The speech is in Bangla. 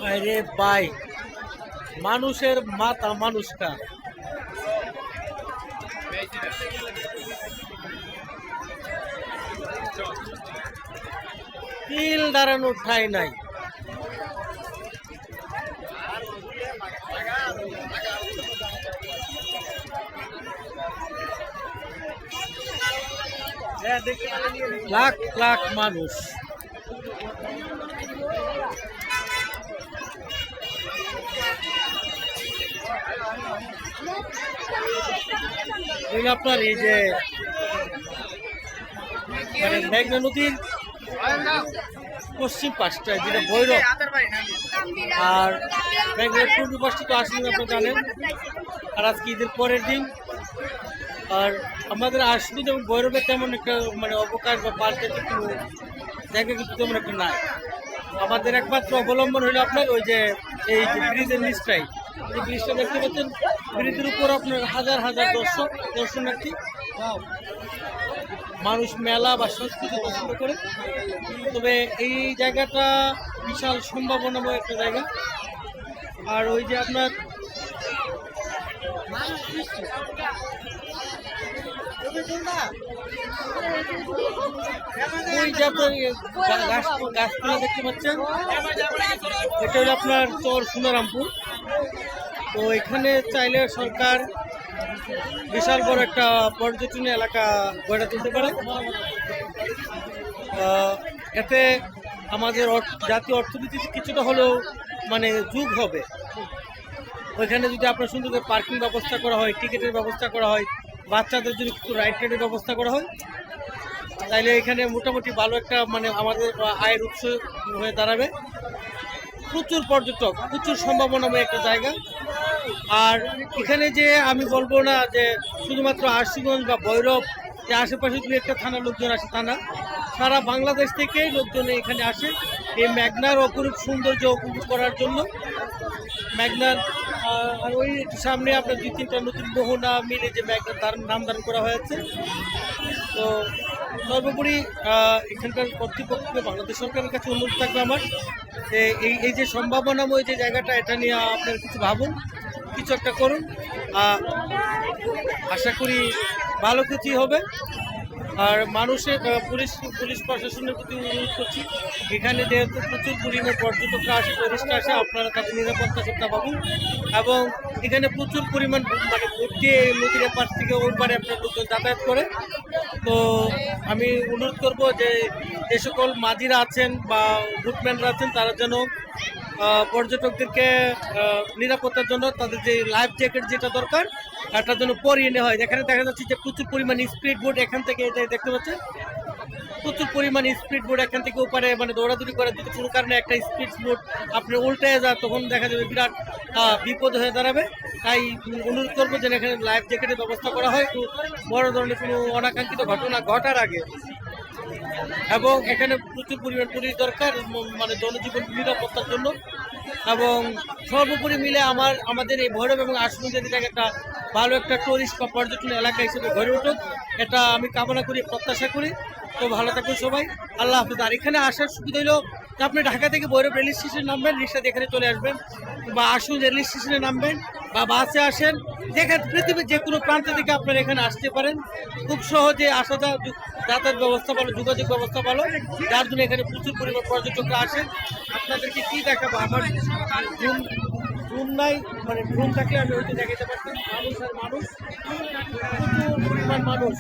আরে ভাই, মানুষের মাথা মানুষটা তিল দাঁড়ানোর ঠাই নাই। লাখ লাখ মানুষ। আপনার এই যে মানে মেঘনা নদীর পশ্চিম পাশটায় যেটা ভৈরব, আর মেঘনার পূর্ব পাশটা তো আসলে আপনারা জানেন। আর আজকে ঈদের পরের দিন, আর আমাদের আসলে যেমন ভৈরবে তেমন একটা মানে অবকাশ বা পার্কের কিছু জায়গা কিন্তু তেমন একটা নাই। আমাদের একমাত্র অবলম্বন হলো আপনার ওই যে এই যে ব্রিজের নিচটাই, এই ব্রিজটা দেখতে পাচ্ছেন, ব্রিজের উপর আপনার হাজার হাজার দর্শনার্থী মানুষ মেলা বা সংস্কৃতি পছন্দ করে। তবে এই জায়গাটা বিশাল সম্ভাবনাময় একটা জায়গা। আর ওই যে আপনার ওই যে আপনার গাছপালা দেখতে পাচ্ছেন, এটা হলো আপনার চর সোনারামপুর। তো এখানে চাইলে সরকার বিশাল বড় একটা পর্যটন এলাকা গড়ে তুলতে পারে। এতে আমাদের জাতীয় অর্থনীতিতে কিছুটা হলেও মানে যোগ হবে। ওইখানে যদি আপনার সুন্দর করে পার্কিং ব্যবস্থা করা হয়, টিকিটের ব্যবস্থা করা হয়, বাচ্চাদের যদি কিছু রাইডের ব্যবস্থা করা হয়, তাইলে এখানে মোটামুটি ভালো একটা মানে আমাদের আয়ের উৎস হয়ে দাঁড়াবে। প্রচুর পর্যটক, প্রচুর সম্ভাবনাময় একটা জায়গা। আর এখানে যে আমি বলবো না যে শুধুমাত্র আশুগঞ্জ বা ভৈরব যে আশেপাশে দু একটা থানার লোকজন আসে, তা না, সারা বাংলাদেশ থেকে লোকজন এখানে আসে এই মেঘনার অপরূপ সৌন্দর্য উপভোগ করার জন্য। মেঘনার আর ওই সামনে আপনার 2-3টা নতুন মোহনা মিলে যে মেঘনার নাম ধারণ করা হয়েছে। তো সর্বোপরি এখানকার কর্তৃপক্ষ, বাংলাদেশ সরকারের কাছে অনুরোধ থাকবে আমার যে এই যে সম্ভাবনাময় যে জায়গাটা, এটা নিয়ে আপনার কিছু ভাবুন, কিছু একটা করুন। আশা করি ভালো কিছু হবে। আর মানুষের পুলিশ প্রশাসনের প্রতি অনুরোধ করছি, এখানে যেহেতু প্রচুর পরিমাণে পর্যটকরা আসে, টুরিস্ট আসে, আপনারা তাদের নিরাপত্তা চেষ্টা পাবেন। এবং এখানে প্রচুর পরিমাণ মানে ভর্তি নদীর পাশ থেকে ওর পারে আপনার লোকজন যাতায়াত করে। তো আমি অনুরোধ করব যে যে সকল মাঝিরা আছেন বা বুটম্যানরা আছেন, তারা যেন পর্যটকদেরকে নিরাপত্তার জন্য তাদের যে লাইফ জ্যাকেট যেটা দরকার তার জন্য পরিয়ে নেওয়া হয়। এখানে দেখা যাচ্ছে যে প্রচুর পরিমাণ স্পিড বোট এখান থেকে দেখতে পাচ্ছেন, প্রচুর পরিমাণ স্পিড বোট এখান থেকে ওপারে মানে দৌড়াদৌড়ি করে। যদি কোনো কারণে একটা স্পিড বোট আপনি উল্টে যায়, তখন দেখা যাবে বিরাট বিপদ হয়ে দাঁড়াবে। তাই অনুরোধ করবো যে এখানে লাইফ জ্যাকেটের ব্যবস্থা করা হয় একটু বড় ধরনের কোনো অনাকাঙ্ক্ষিত ঘটনা ঘটার আগে। এবং এখানে প্রচুর পরিমাণ পুলিশ দরকার মানে জনজীবন নিরাপত্তার জন্য। এবং সর্বোপরি মিলে আমাদের এই ভৈরব এবং আশুগঞ্জ জায়গাটা একটা ভালো একটা টুরিস্ট বা পর্যটন এলাকা হিসেবে গড়ে উঠুক, এটা আমি কামনা করি, প্রত্যাশা করি। তো ভালো থাকুন সবাই, আল্লাহ হাফিজ। আর এখানে আসার সুবিধা হলো যে আপনি ঢাকা থেকে ভৈরব রেল স্টেশনে নামবেন, রিক্সাতে এখানে চলে আসবেন, বা আশুগঞ্জ রেল স্টেশনে নামবেন বা বাসে আসেন, যেখানে পৃথিবীর যে কোনো প্রান্ত থেকে আপনারা এখানে আসতে পারেন। খুব সহজে আসা যাতায়াত ব্যবস্থা ভালো, যোগাযোগ ব্যবস্থা ভালো, যার জন্য এখানে প্রচুর পরিমাণ পর্যটকরা আসেন। আপনাদেরকে কি দেখাবো, আমার ড্রোন নাই, মানে ড্রোন থাকলে আমি ওইটা দেখাতে পারতাম। মানুষ আর মানুষ, প্রচুর পরিমাণ মানুষ।